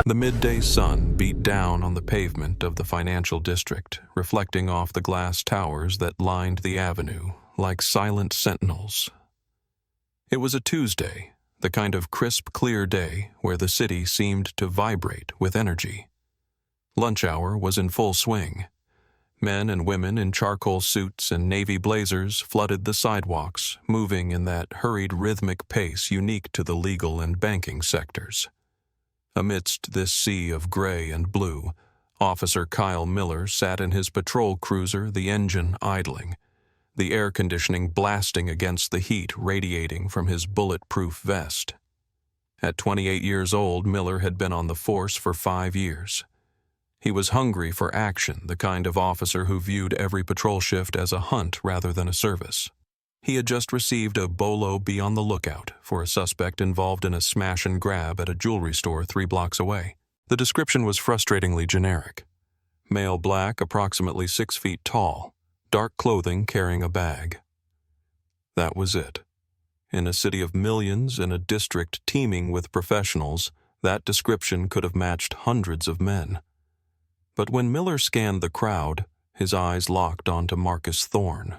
The midday sun beat down on the pavement of the financial district, reflecting off the glass towers that lined the avenue like silent sentinels. It was a Tuesday, the kind of crisp, clear day where the city seemed to vibrate with energy. Lunch hour was in full swing. Men and women in charcoal suits and navy blazers flooded the sidewalks, moving in that hurried rhythmic pace unique to the legal and banking sectors. Amidst this sea of gray and blue, Officer Kyle Miller sat in his patrol cruiser, the engine idling, the air conditioning blasting against the heat radiating from his bulletproof vest. At 28 years old, Miller had been on the force for 5 years. He was hungry for action, the kind of officer who viewed every patrol shift as a hunt rather than a service. He had just received a bolo be on the lookout for a suspect involved in a smash and grab at a jewelry store 3 blocks away. The description was frustratingly generic. Male black, approximately 6 feet tall, dark clothing carrying a bag. That was it. In a city of millions, in a district teeming with professionals, that description could have matched hundreds of men. But when Miller scanned the crowd, his eyes locked onto Marcus Thorne.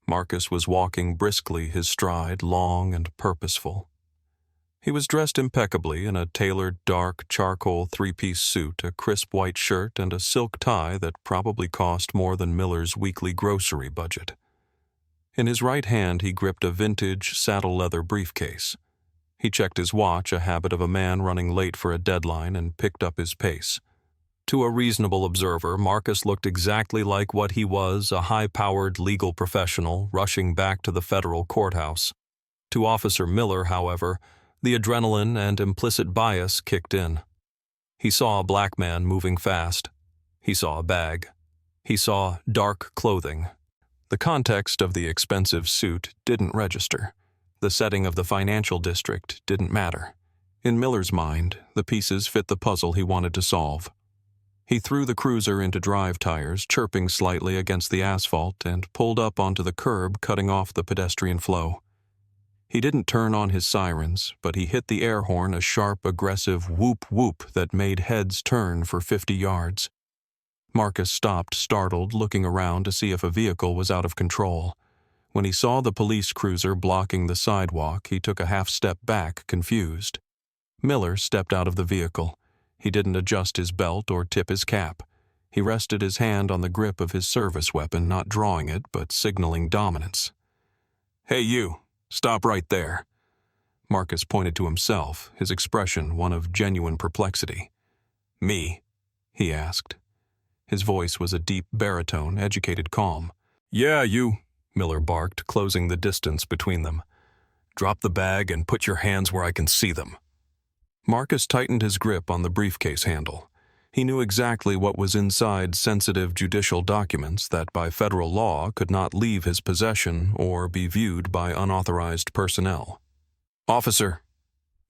Marcus was walking briskly, his stride long and purposeful. He was dressed impeccably in a tailored dark charcoal 3-piece suit, a crisp white shirt, and a silk tie that probably cost more than Miller's weekly grocery budget. In his right hand he gripped a vintage saddle leather briefcase. He checked his watch, a habit of a man running late for a deadline, and picked up his pace. To a reasonable observer, Marcus looked exactly like what he was, a high-powered legal professional rushing back to the federal courthouse. To Officer Miller, however, the adrenaline and implicit bias kicked in. He saw a black man moving fast. He saw a bag. He saw dark clothing. The context of the expensive suit didn't register. The setting of the financial district didn't matter. In Miller's mind, the pieces fit the puzzle he wanted to solve. He threw the cruiser into drive tires, chirping slightly against the asphalt, and pulled up onto the curb, cutting off the pedestrian flow. He didn't turn on his sirens, but he hit the air horn, a sharp, aggressive whoop-whoop that made heads turn for 50 yards. Marcus stopped, startled, looking around to see if a vehicle was out of control. When he saw the police cruiser blocking the sidewalk, he took a half-step back, confused. Miller stepped out of the vehicle. He didn't adjust his belt or tip his cap. He rested his hand on the grip of his service weapon, not drawing it, but signaling dominance. "Hey, you, stop right there." Marcus pointed to himself, his expression one of genuine perplexity. "Me?" he asked. His voice was a deep baritone, educated calm. "Yeah, you," Miller barked, closing the distance between them. "Drop the bag and put your hands where I can see them." Marcus tightened his grip on the briefcase handle. He knew exactly what was inside sensitive judicial documents that by federal law could not leave his possession or be viewed by unauthorized personnel. "Officer,"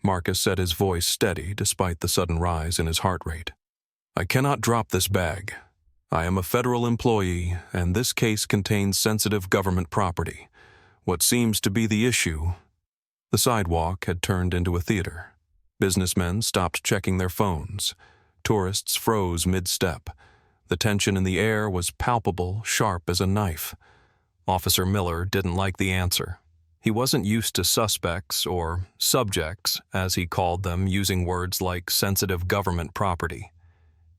Marcus said, his voice steady despite the sudden rise in his heart rate, "I cannot drop this bag. I am a federal employee, and this case contains sensitive government property. What seems to be the issue?" The sidewalk had turned into a theater. Businessmen stopped checking their phones. Tourists froze mid-step. The tension in the air was palpable, sharp as a knife. Officer Miller didn't like the answer. He wasn't used to suspects, or subjects, as he called them, using words like sensitive government property.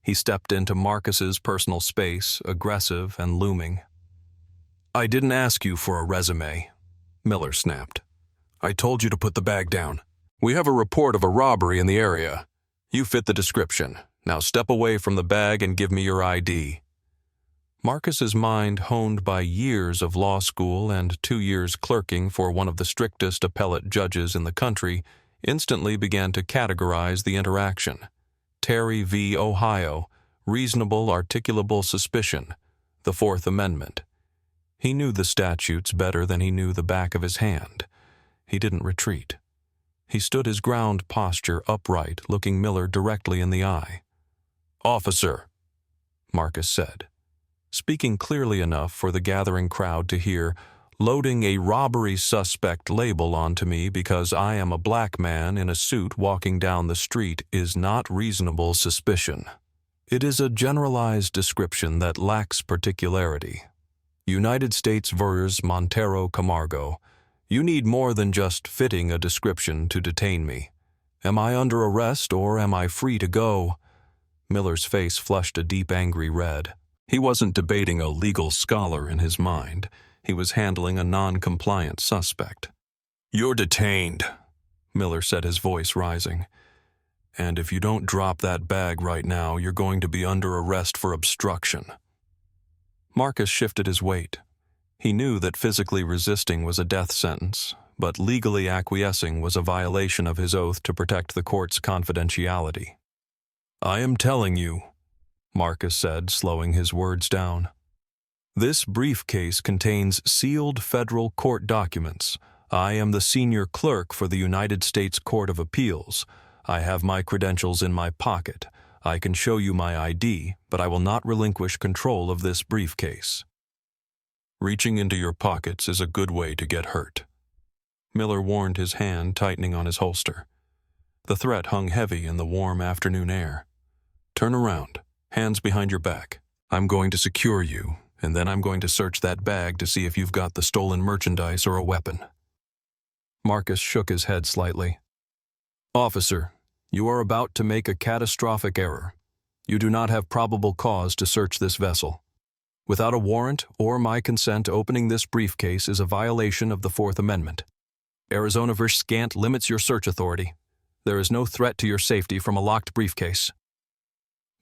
He stepped into Marcus's personal space, aggressive and looming. "I didn't ask you for a resume," Miller snapped. "I told you to put the bag down. We have a report of a robbery in the area. You fit the description. Now step away from the bag and give me your ID." Marcus's mind, honed by years of law school and 2 years clerking for one of the strictest appellate judges in the country, instantly began to categorize the interaction. Terry v. Ohio, reasonable articulable suspicion, the Fourth Amendment. He knew the statutes better than he knew the back of his hand. He didn't retreat. He stood his ground posture upright, looking Miller directly in the eye. "Officer," Marcus said, speaking clearly enough for the gathering crowd to hear, Loading a robbery suspect label onto me because I am a black man in a suit walking down the street is not reasonable suspicion. It is a generalized description that lacks particularity. United States vs. Montero Camargo. You need more than just fitting a description to detain me. Am I under arrest or am I free to go? Miller's face flushed a deep angry red. He wasn't debating a legal scholar in his mind. He was handling a non-compliant suspect. You're detained, Miller said, his voice rising. And if you don't drop that bag right now, you're going to be under arrest for obstruction. Marcus shifted his weight. He knew that physically resisting was a death sentence, but legally acquiescing was a violation of his oath to protect the court's confidentiality. I am telling you, Marcus said, slowing his words down. This briefcase contains sealed federal court documents. I am the senior clerk for the United States Court of Appeals. I have my credentials in my pocket. I can show you my ID, but I will not relinquish control of this briefcase. Reaching into your pockets is a good way to get hurt. Miller warned, his hand tightening on his holster. The threat hung heavy in the warm afternoon air. Turn around, hands behind your back. I'm going to secure you, and then I'm going to search that bag to see if you've got the stolen merchandise or a weapon. Marcus shook his head slightly. Officer, you are about to make a catastrophic error. You do not have probable cause to search this vessel. Without a warrant or my consent, opening this briefcase is a violation of the Fourth Amendment. Arizona v. Scant limits your search authority. There is no threat to your safety from a locked briefcase.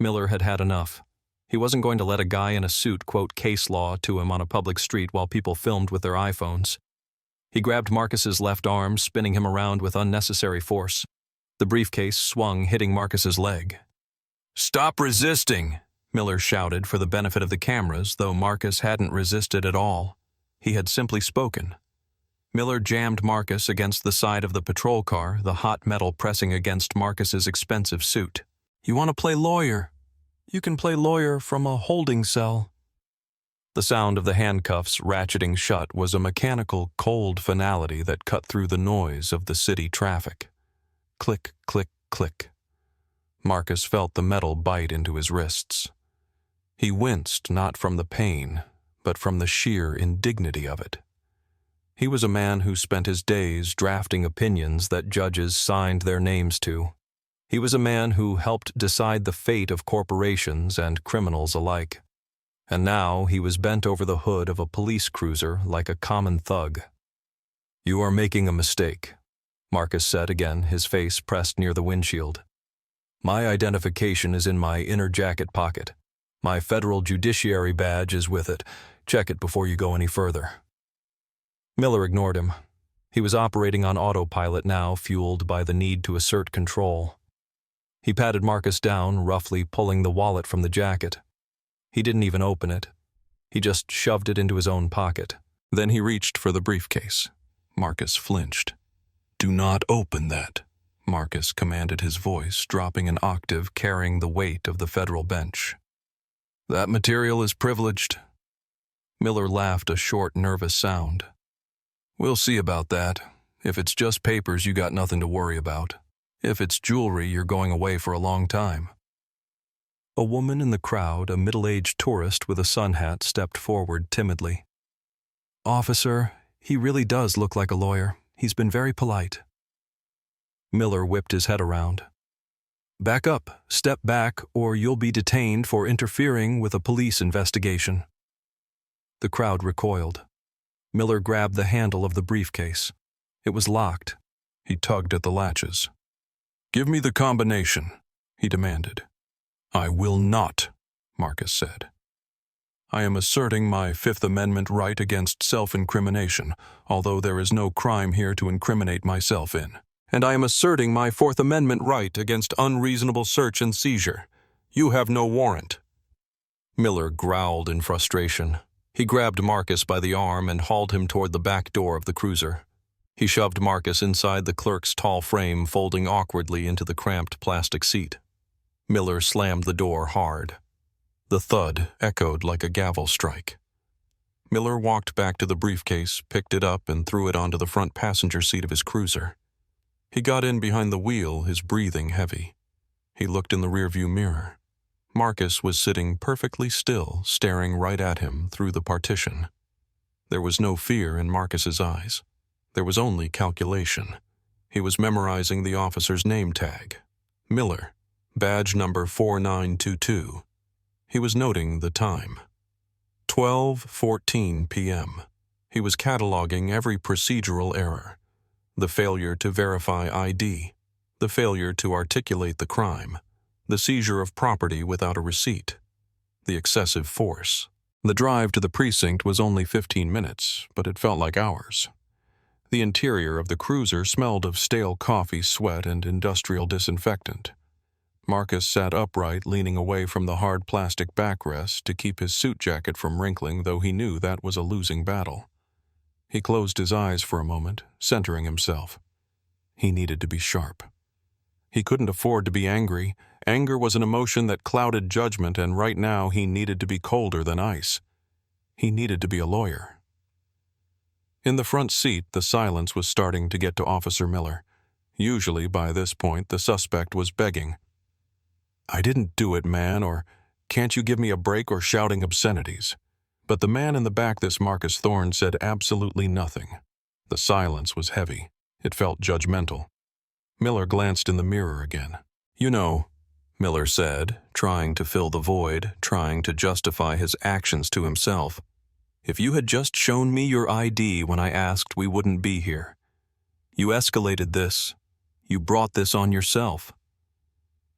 Miller had had enough. He wasn't going to let a guy in a suit quote case law to him on a public street while people filmed with their iPhones. He grabbed Marcus's left arm, spinning him around with unnecessary force. The briefcase swung, hitting Marcus's leg. Stop resisting, Miller shouted for the benefit of the cameras, though Marcus hadn't resisted at all. He had simply spoken. Miller jammed Marcus against the side of the patrol car, the hot metal pressing against Marcus's expensive suit. You want to play lawyer? You can play lawyer from a holding cell. The sound of the handcuffs ratcheting shut was a mechanical, cold finality that cut through the noise of the city traffic. Click, click, click. Marcus felt the metal bite into his wrists. He winced not from the pain, but from the sheer indignity of it. He was a man who spent his days drafting opinions that judges signed their names to. He was a man who helped decide the fate of corporations and criminals alike. And now he was bent over the hood of a police cruiser like a common thug. You are making a mistake, Marcus said again, his face pressed near the windshield. My identification is in my inner jacket pocket. My federal judiciary badge is with it. Check it before you go any further. Miller ignored him. He was operating on autopilot now, fueled by the need to assert control. He patted Marcus down, roughly pulling the wallet from the jacket. He didn't even open it. He just shoved it into his own pocket. Then he reached for the briefcase. Marcus flinched. Do not open that, Marcus commanded, his voice dropping an octave, carrying the weight of the federal bench. That material is privileged. Miller laughed, a short, nervous sound. We'll see about that. If it's just papers, you got nothing to worry about. If it's jewelry, you're going away for a long time. A woman in the crowd, a middle-aged tourist with a sun hat, stepped forward timidly. Officer, he really does look like a lawyer. He's been very polite. Miller whipped his head around. Back up, step back, or you'll be detained for interfering with a police investigation. The crowd recoiled. Miller grabbed the handle of the briefcase. It was locked. He tugged at the latches. Give me the combination, he demanded. I will not, Marcus said. I am asserting my Fifth Amendment right against self-incrimination, although there is no crime here to incriminate myself in. And I am asserting my Fourth Amendment right against unreasonable search and seizure. You have no warrant. Miller growled in frustration. He grabbed Marcus by the arm and hauled him toward the back door of the cruiser. He shoved Marcus inside the clerk's tall frame, folding awkwardly into the cramped plastic seat. Miller slammed the door hard. The thud echoed like a gavel strike. Miller walked back to the briefcase, picked it up, and threw it onto the front passenger seat of his cruiser. He got in behind the wheel, his breathing heavy. He looked in the rearview mirror. Marcus was sitting perfectly still, staring right at him through the partition. There was no fear in Marcus's eyes. There was only calculation. He was memorizing the officer's name tag. Miller, badge number 4922. He was noting the time. 12:14 p.m. He was cataloging every procedural error. The failure to verify ID. The failure to articulate the crime. The seizure of property without a receipt. The excessive force. The drive to the precinct was only 15 minutes, but it felt like hours. The interior of the cruiser smelled of stale coffee, sweat, and industrial disinfectant. Marcus sat upright, leaning away from the hard plastic backrest to keep his suit jacket from wrinkling, though he knew that was a losing battle. He closed his eyes for a moment, centering himself. He needed to be sharp. He couldn't afford to be angry. Anger was an emotion that clouded judgment, and right now he needed to be colder than ice. He needed to be a lawyer. In the front seat, the silence was starting to get to Officer Miller. Usually, by this point, the suspect was begging. "I didn't do it, man," or "Can't you give me a break," or shouting obscenities. But the man in the back, this Marcus Thorne, said absolutely nothing. The silence was heavy. It felt judgmental. Miller glanced in the mirror again. "You know," Miller said, trying to fill the void, trying to justify his actions to himself, "if you had just shown me your ID when I asked, we wouldn't be here. You escalated this. You brought this on yourself."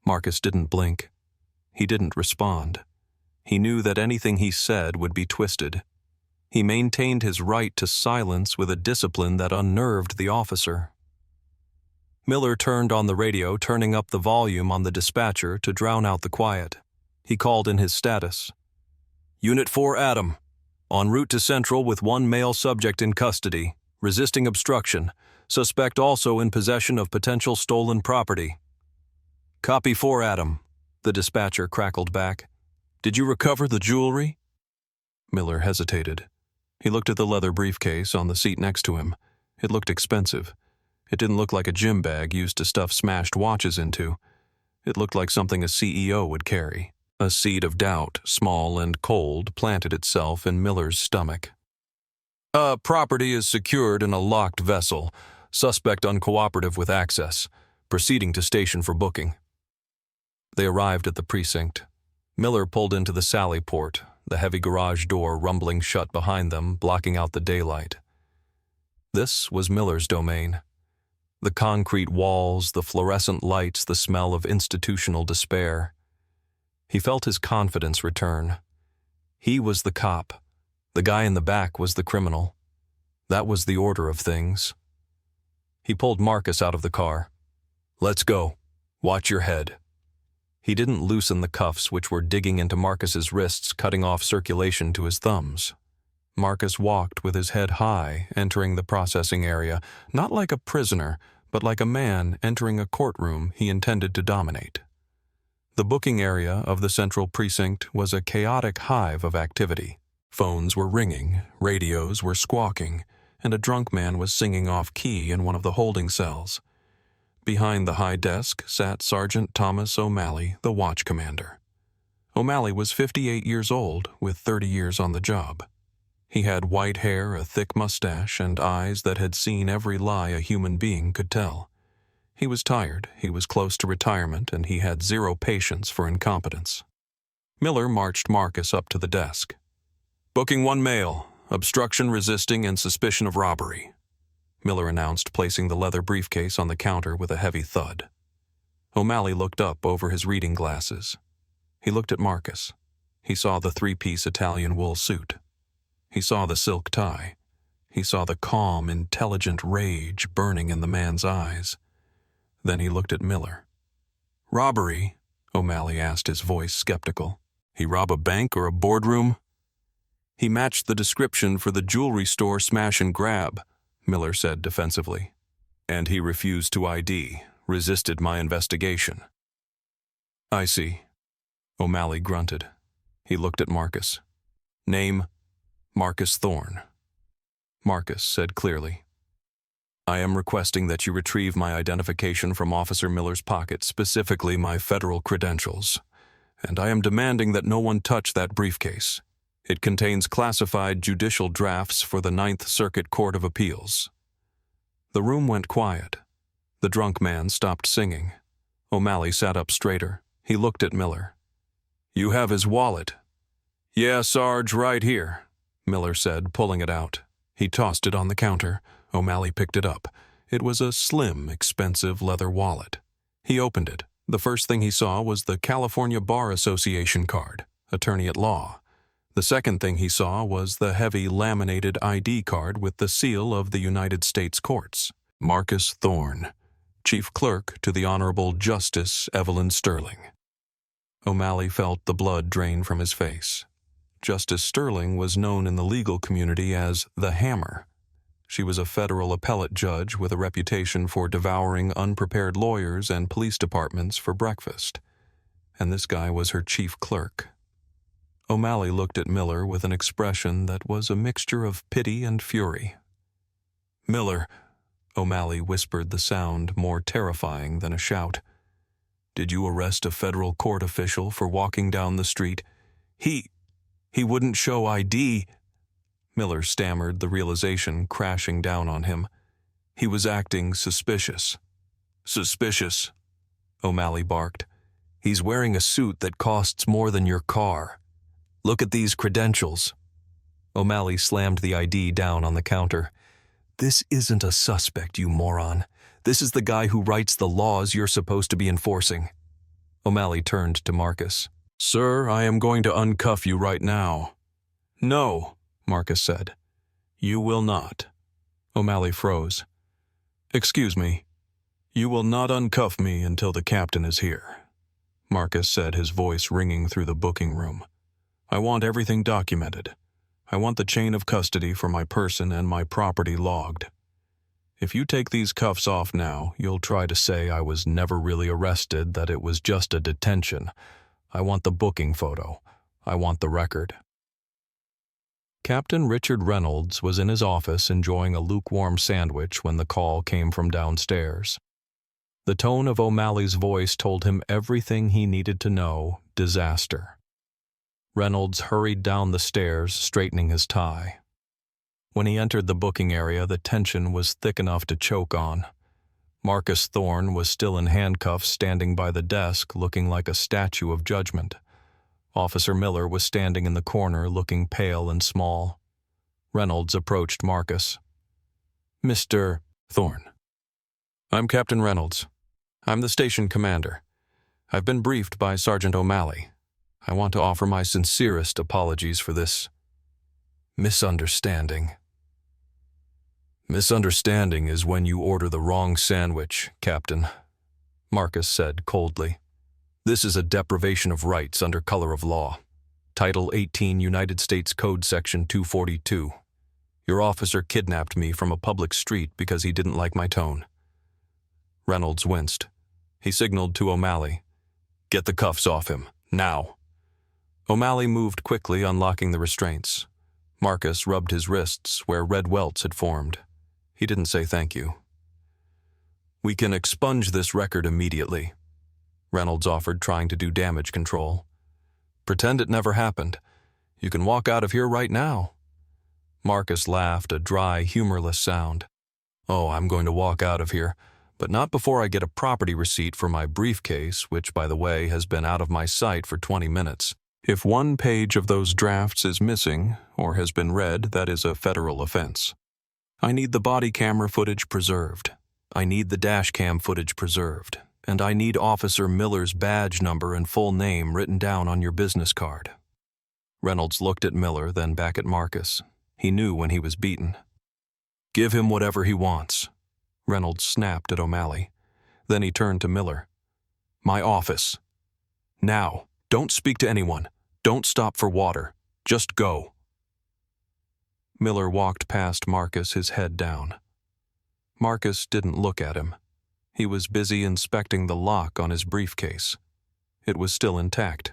Marcus didn't blink. He didn't respond. He knew that anything he said would be twisted. He maintained his right to silence with a discipline that unnerved the officer. Miller turned on the radio, turning up the volume on the dispatcher to drown out the quiet. He called in his status. "Unit 4 Adam. En route to Central with one male subject in custody, resisting obstruction. Suspect also in possession of potential stolen property." "Copy 4 Adam," the dispatcher crackled back. "Did you recover the jewelry?" Miller hesitated. He looked at the leather briefcase on the seat next to him. It looked expensive. It didn't look like a gym bag used to stuff smashed watches into. It looked like something a CEO would carry. A seed of doubt, small and cold, planted itself in Miller's stomach. Property is secured in a locked vessel. Suspect uncooperative with access. Proceeding to station for booking." They arrived at the precinct. Miller pulled into the sally port, the heavy garage door rumbling shut behind them, blocking out the daylight. This was Miller's domain. The concrete walls, the fluorescent lights, the smell of institutional despair. He felt his confidence return. He was the cop. The guy in the back was the criminal. That was the order of things. He pulled Marcus out of the car. "Let's go. Watch your head." He didn't loosen the cuffs, which were digging into Marcus's wrists, cutting off circulation to his thumbs. Marcus walked with his head high, entering the processing area, not like a prisoner, but like a man entering a courtroom he intended to dominate. The booking area of the central precinct was a chaotic hive of activity. Phones were ringing, radios were squawking, and a drunk man was singing off-key in one of the holding cells. Behind the high desk sat Sergeant Thomas O'Malley, the watch commander. O'Malley was 58 years old, with 30 years on the job. He had white hair, a thick mustache, and eyes that had seen every lie a human being could tell. He was tired, he was close to retirement, and he had zero patience for incompetence. Miller marched Marcus up to the desk. "Booking one male, obstruction, resisting, and suspicion of robbery," Miller announced, placing the leather briefcase on the counter with a heavy thud. O'Malley looked up over his reading glasses. He looked at Marcus. He saw the three-piece Italian wool suit. He saw the silk tie. He saw the calm, intelligent rage burning in the man's eyes. Then he looked at Miller. "Robbery?" O'Malley asked, his voice skeptical. "He rob a bank or a boardroom?" "He matched the description for the jewelry store smash and grab," Miller said defensively. "And he refused to ID, resisted my investigation." "I see," O'Malley grunted. He looked at Marcus. "Name?" Marcus Thorne. Marcus said clearly, I am requesting that you retrieve my identification from Officer Miller's pocket, specifically my federal credentials, and I am demanding that no one touch that briefcase. It contains classified judicial drafts for the Ninth Circuit Court of Appeals. The room went quiet. The drunk man stopped singing. O'Malley sat up straighter. He looked at Miller. You have his wallet. Yeah, Sarge, right here, Miller said, pulling it out. He tossed it on the counter. O'Malley picked it up. It was a slim, expensive leather wallet. He opened it. The first thing he saw was the California Bar Association card, attorney at law. The second thing he saw was the heavy laminated ID card with the seal of the United States Courts. Marcus Thorne, Chief Clerk to the Honorable Justice Evelyn Sterling. O'Malley felt the blood drain from his face. Justice Sterling was known in the legal community as the Hammer. She was a federal appellate judge with a reputation for devouring unprepared lawyers and police departments for breakfast. And this guy was her chief clerk. O'Malley looked at Miller with an expression that was a mixture of pity and fury. Miller, O'Malley whispered, the sound more terrifying than a shout. Did you arrest a federal court official for walking down the street? He wouldn't show ID. Miller stammered, the realization crashing down on him. He was acting suspicious. Suspicious, O'Malley barked. He's wearing a suit that costs more than your car. Look at these credentials. O'Malley slammed the ID down on the counter. This isn't a suspect, you moron. This is the guy who writes the laws you're supposed to be enforcing. O'Malley turned to Marcus. Sir, I am going to uncuff you right now. No, Marcus said. You will not. O'Malley froze. Excuse me. You will not uncuff me until the captain is here, Marcus said, his voice ringing through the booking room. I want everything documented. I want the chain of custody for my person and my property logged. If you take these cuffs off now, you'll try to say I was never really arrested, that it was just a detention. I want the booking photo. I want the record. Captain Richard Reynolds was in his office enjoying a lukewarm sandwich when the call came from downstairs. The tone of O'Malley's voice told him everything he needed to know: disaster. Reynolds hurried down the stairs, straightening his tie. When he entered the booking area, the tension was thick enough to choke on. Marcus Thorne was still in handcuffs, standing by the desk, looking like a statue of judgment. Officer Miller was standing in the corner, looking pale and small. Reynolds approached Marcus. Mr. Thorne. I'm Captain Reynolds. I'm the station commander. I've been briefed by Sergeant O'Malley. I want to offer my sincerest apologies for this misunderstanding. Misunderstanding is when you order the wrong sandwich, Captain, Marcus said coldly. This is a deprivation of rights under color of law. Title 18 United States Code Section 242. Your officer kidnapped me from a public street because he didn't like my tone. Reynolds winced. He signaled to O'Malley. Get the cuffs off him, now. O'Malley moved quickly, unlocking the restraints. Marcus rubbed his wrists where red welts had formed. He didn't say thank you. We can expunge this record immediately, Reynolds offered, trying to do damage control. Pretend it never happened. You can walk out of here right now. Marcus laughed, a dry, humorless sound. Oh, I'm going to walk out of here, but not before I get a property receipt for my briefcase, which, by the way, has been out of my sight for 20 minutes. If one page of those drafts is missing or has been read, that is a federal offense. I need the body camera footage preserved. I need the dash cam footage preserved. And I need Officer Miller's badge number and full name written down on your business card. Reynolds looked at Miller, then back at Marcus. He knew when he was beaten. Give him whatever he wants, Reynolds snapped at O'Malley. Then he turned to Miller. My office. Now, don't speak to anyone. Don't stop for water. Just go. Miller walked past Marcus, his head down. Marcus didn't look at him. He was busy inspecting the lock on his briefcase. It was still intact.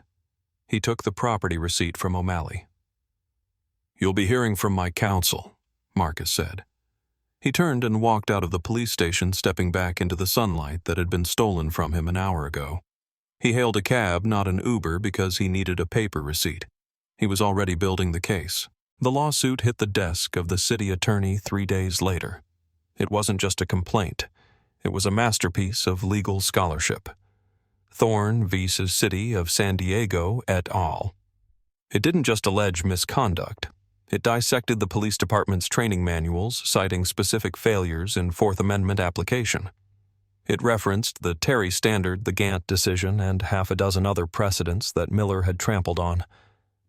He took the property receipt from O'Malley. "You'll be hearing from my counsel," Marcus said. He turned and walked out of the police station, stepping back into the sunlight that had been stolen from him an hour ago. He hailed a cab, not an Uber, because he needed a paper receipt. He was already building the case. The lawsuit hit the desk of the city attorney 3 days later. It wasn't just a complaint. It was a masterpiece of legal scholarship. Thorne v. City of San Diego et al. It didn't just allege misconduct. It dissected the police department's training manuals, citing specific failures in Fourth Amendment application. It referenced the Terry Standard, the Gantt decision, and half a dozen other precedents that Miller had trampled on.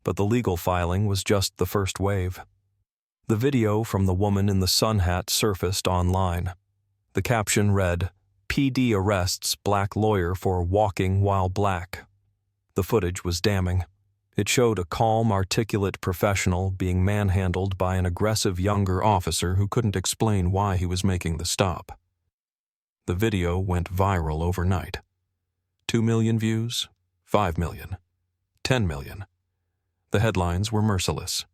But the legal filing was just the first wave. The video from the woman in the sun hat surfaced online. The caption read, "PD arrests black lawyer for walking while black." The footage was damning. It showed a calm, articulate professional being manhandled by an aggressive younger officer who couldn't explain why he was making the stop. The video went viral overnight. 2 million views, 5 million, 10 million. The headlines were merciless.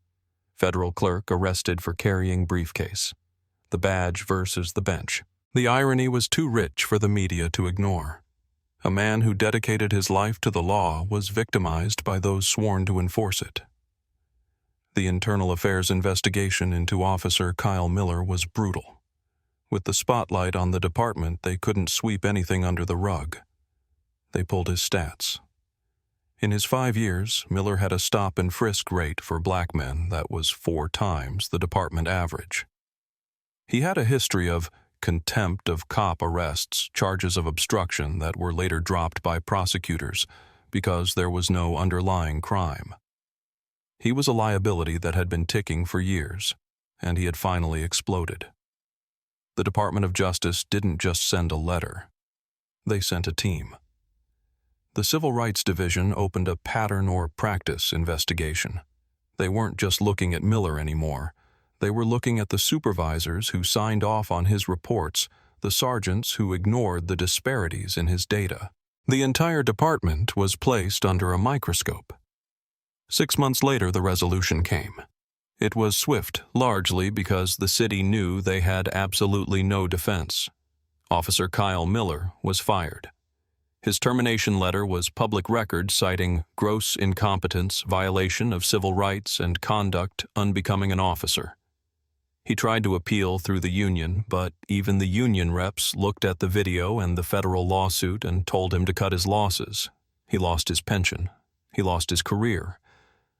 Federal clerk arrested for carrying briefcase. The badge versus the bench. The irony was too rich for the media to ignore. A man who dedicated his life to the law was victimized by those sworn to enforce it. The internal affairs investigation into Officer Kyle Miller was brutal. With the spotlight on the department, they couldn't sweep anything under the rug. They pulled his stats. In his 5 years, Miller had a stop and frisk rate for black men that was 4 times the department average. He had a history of contempt of cop arrests, charges of obstruction that were later dropped by prosecutors because there was no underlying crime. He was a liability that had been ticking for years, and he had finally exploded. The Department of Justice didn't just send a letter. They sent a team. The Civil Rights Division opened a pattern or practice investigation. They weren't just looking at Miller anymore. They were looking at the supervisors who signed off on his reports, the sergeants who ignored the disparities in his data. The entire department was placed under a microscope. 6 months later, the resolution came. It was swift, largely because the city knew they had absolutely no defense. Officer Kyle Miller was fired. His termination letter was public record, citing gross incompetence, violation of civil rights, and conduct unbecoming an officer. He tried to appeal through the union, but even the union reps looked at the video and the federal lawsuit and told him to cut his losses. He lost his pension. He lost his career.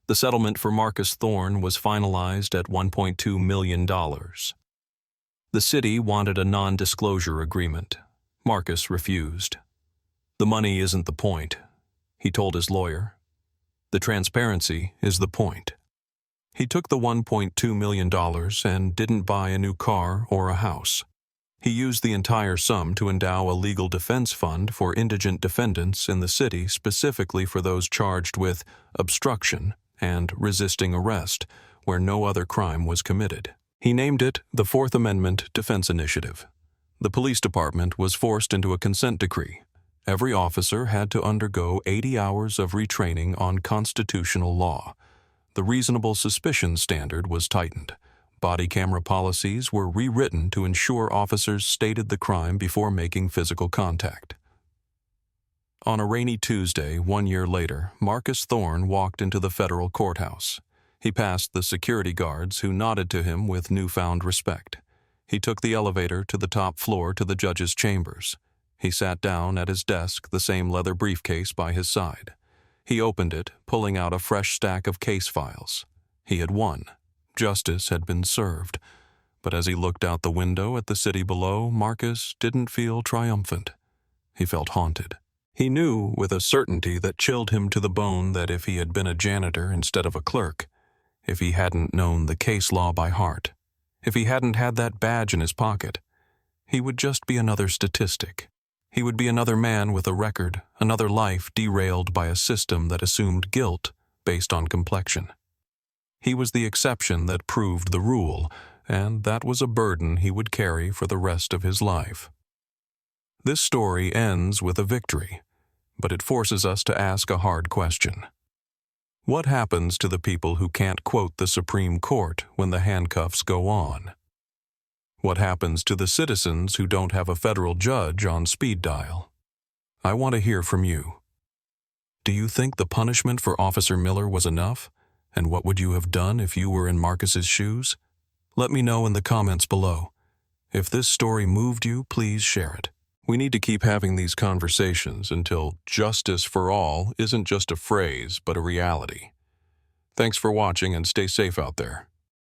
The settlement for Marcus Thorne was finalized at $1.2 million. The city wanted a non-disclosure agreement. Marcus refused. "The money isn't the point," he told his lawyer. "The transparency is the point." He took the $1.2 million and didn't buy a new car or a house. He used the entire sum to endow a legal defense fund for indigent defendants in the city, specifically for those charged with obstruction and resisting arrest, where no other crime was committed. He named it the Fourth Amendment Defense Initiative. The police department was forced into a consent decree. Every officer had to undergo 80 hours of retraining on constitutional law. The reasonable suspicion standard was tightened. Body camera policies were rewritten to ensure officers stated the crime before making physical contact. On a rainy Tuesday, 1 year later, Marcus Thorne walked into the federal courthouse. He passed the security guards, who nodded to him with newfound respect. He took the elevator to the top floor to the judge's chambers. He sat down at his desk, the same leather briefcase by his side. He opened it, pulling out a fresh stack of case files. He had won. Justice had been served. But as he looked out the window at the city below, Marcus didn't feel triumphant. He felt haunted. He knew with a certainty that chilled him to the bone that if he had been a janitor instead of a clerk, if he hadn't known the case law by heart, if he hadn't had that badge in his pocket, he would just be another statistic. He would be another man with a record, another life derailed by a system that assumed guilt based on complexion. He was the exception that proved the rule, and that was a burden he would carry for the rest of his life. This story ends with a victory, but it forces us to ask a hard question. What happens to the people who can't quote the Supreme Court when the handcuffs go on? What happens to the citizens who don't have a federal judge on speed dial? I want to hear from you. Do you think the punishment for Officer Miller was enough? And what would you have done if you were in Marcus's shoes? Let me know in the comments below. If this story moved you, please share it. We need to keep having these conversations until justice for all isn't just a phrase, but a reality. Thanks for watching and stay safe out there.